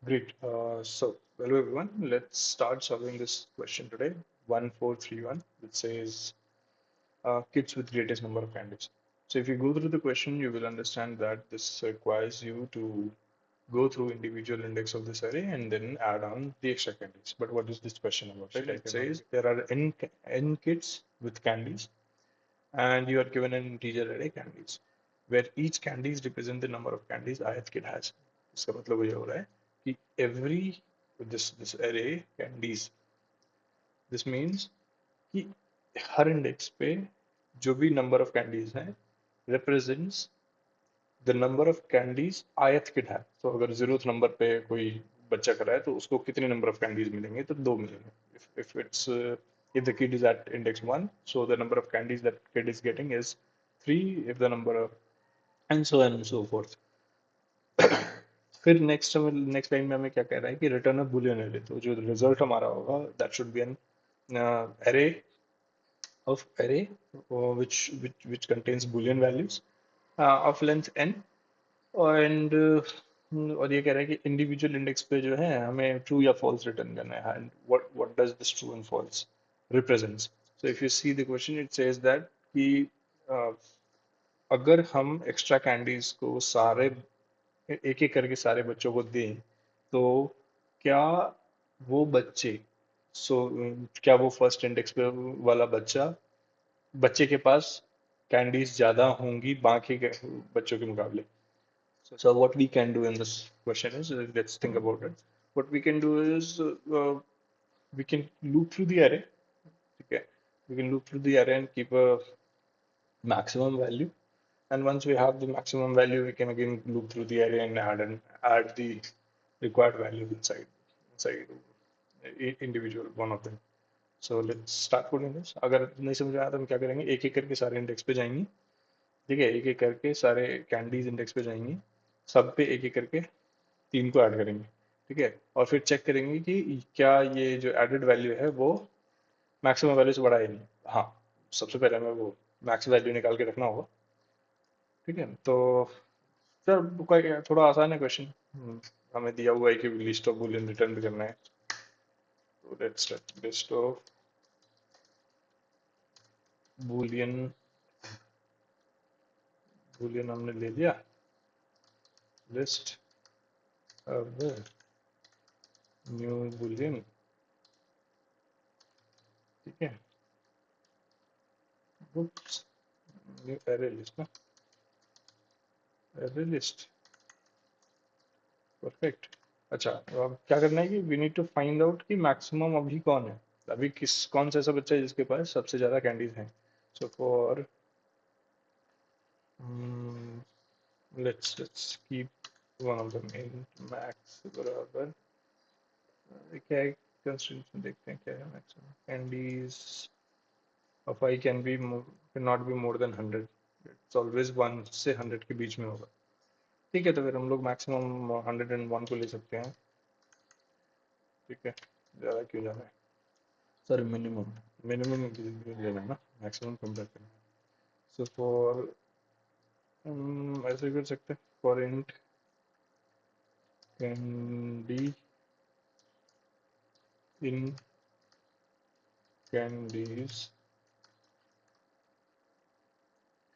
Great. Hello everyone. Let's start solving this question today. 1431, which says kids with greatest number of candies. So if you go through the question, you will understand that this requires you to go through individual index of this array and then add on the extra candies. But what is this question about? Right? It says there are n kids with candies, and you are given an integer array candies, where each candies represent the number of candies ith kid has. इसका मतलब ये हो रहा है कि every this array candies, this means कि हर index पे जो भी नंबर ऑफ कैंडीज हैं represents the number of candies ith kid है. तो अगर 0th नंबर पे कोई बच्चा कर रहा है तो उसको कितने नंबर ऑफ कैंडीज मिलेंगे? तो दो मिलेंगे. if it's if the kid is at index 1, so the number of candies that kid is getting is 3. If the number of, and so on and so forth. फिर next line में हमें क्या कह रहा है कि रिटर्न अ Boolean array. तो जो रिजल्ट हमारा होगा that should be an array of array which contains boolean values of length n. And और ये कह रहा है कि इंडिविजुअल इंडेक्स पे जो है हमें ट्रू या फॉल्स रिटर्न करना है. And what does this true and false represents? So if you see the question, it says that कि uh, अगर हम एक्स्ट्रा कैंडीज को सारे एक एक करके सारे बच्चों को दें तो क्या वो बच्चे, सो क्या वो फर्स्ट इंडेक्स पे वाला बच्चे के पास कैंडीज ज्यादा होंगी बाकी के बच्चों के मुकाबले? So what we can do in this question is, let's think about it. What we can do is we can loop through the array. Okay, we can loop through the array and keep a maximum value. And once we have the maximum value, we can again loop through the array and add the required value inside individual one of them. So let's start putting this. अगर नहीं समझ में आया तो हम क्या करेंगे, एक एक करके सारे इंडेक्स पे जाएंगे. ठीक है, एक एक करके सारे कैंडीज इंडेक्स पे जाएंगे, सब पे एक एक करके 3 को ऐड करेंगे. ठीक है, और फिर चेक करेंगे कि क्या ये जो एडेड वैल्यू है वो मैक्सिमम वैल्यू से बड़ा है नहीं. हाँ, सबसे पहले हमें वो मैक्स वैल्यू निकाल के रखना होगा. ठीक है, तो सर कोई थोड़ा आसान है क्वेश्चन. हमें दिया हुआ है कि लिस्ट ऑफ बुलियन रिटर्न भी करना है. तो let's list of boolean boolean हमने ले लिया. List of new boolean. ठीक है, बुक्स न्यू एरे लिस्ट ना, एरे लिस्ट. परफेक्ट. अच्छा, तो अब क्या करना है कि we need to find out कि मैक्सिमम अभी कौन है, अभी कौन सा ऐसा बच्चा है जिसके पास सबसे ज्यादा कैंडीज हैं. So for let's keep one of them in max बराबर क्या है कंस्ट्रेंट में, देखते हैं क्या है maximum candies of I can not be more than 100. It's always 1 से 100 के बीच में होगा. ठीक है, तो फिर हम लोग मैक्सिमम 101 को ले सकते हैं. ठीक है, ज़्यादा क्यों जाना है सर. मिनिमम मिनिमम लेना है ना, मैक्सिमम कंपेयर करना है. सो फॉर ऐसे कर सकते हैं, for int candy in candies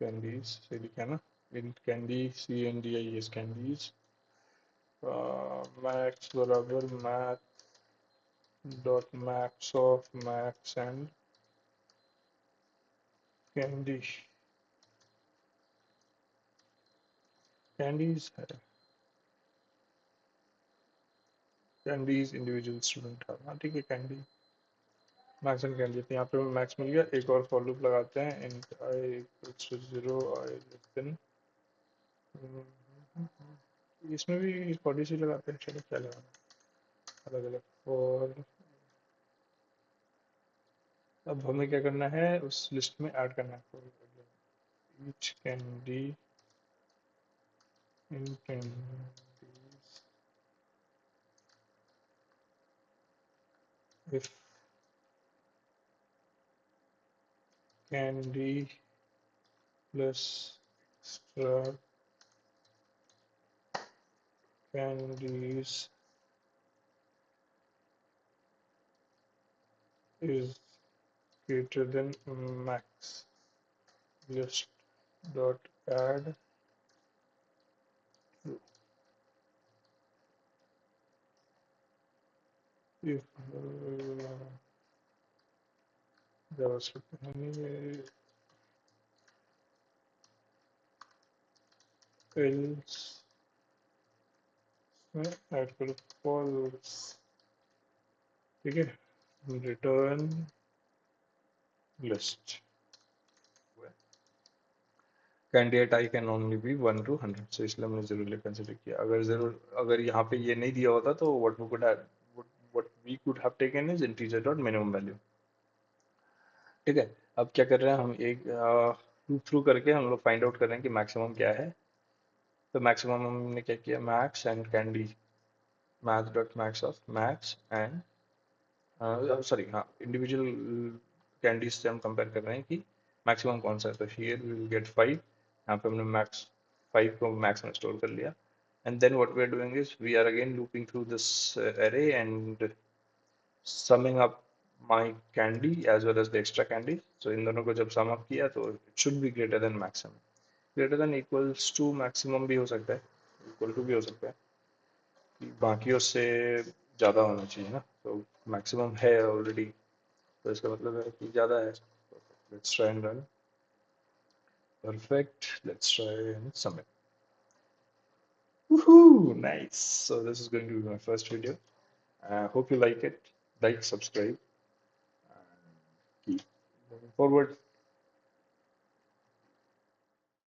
candies से लिखा ना, in candy C N D I S candies max बराबर math dot max of max and candy. Candies है, कैंडीज इंडिविजुअल स्टूडेंट है. हाँ ठीक है, कैंडी मैक्स एंड कैंडी. तो यहाँ पे मैक्स मिल गया. एक और फॉर लूप लगाते हैं, int i equals to 0 i less than. इसमें भी बॉडी से लगाते हैं. चलो क्या लगाना, अलग अलग. और अब हमें क्या करना है, उस लिस्ट में ऐड करना है each candy in candies if candy plus extra candies is greater than max. List dot add if JavaScript anyway, else add करो false. ठीक है, return list. Candidate i can only be 1 to 100, so इसलिए हमने जरूर consider किया. अगर यहाँ पे ये नहीं दिया होता तो what we could have taken is integer dot minimum value. ठीक है. अब क्या कर रहे हैं हम, एक लूप थ्रू करके हम लोग फाइंड आउट कर रहे हैं कि मैक्सिमम क्या है. तो मैक्सिमम हमने क्या किया, max and candy, max dot max of max and sorry हाँ, इंडिविजुअल कैंडीज से हम कंपेयर कर रहे हैं कि मैक्सिमम कौन सा है. तो हियर वी विल गेट 5. यहाँ पे हमने मैक्स 5 को मैक्स में स्टोर कर लिया. And then what we are doing is we are again looping through this array and summing up my candy as well as the extra candy. So इन दोनों को जब sum up किया तो it should be greater than maximum. Greater than equals to maximum भी हो सकता है, equal to भी हो सकता है, बाकियों से ज़्यादा होना चाहिए ना. तो मैक्सिमम है ऑलरेडी, तो इसका मतलब है कि ज़्यादा है. Let's try and run. Perfect. Let's try and submit. Woohoo! Nice. So this is going to be my first video. I hope you like it. Like, subscribe, and keep moving forward.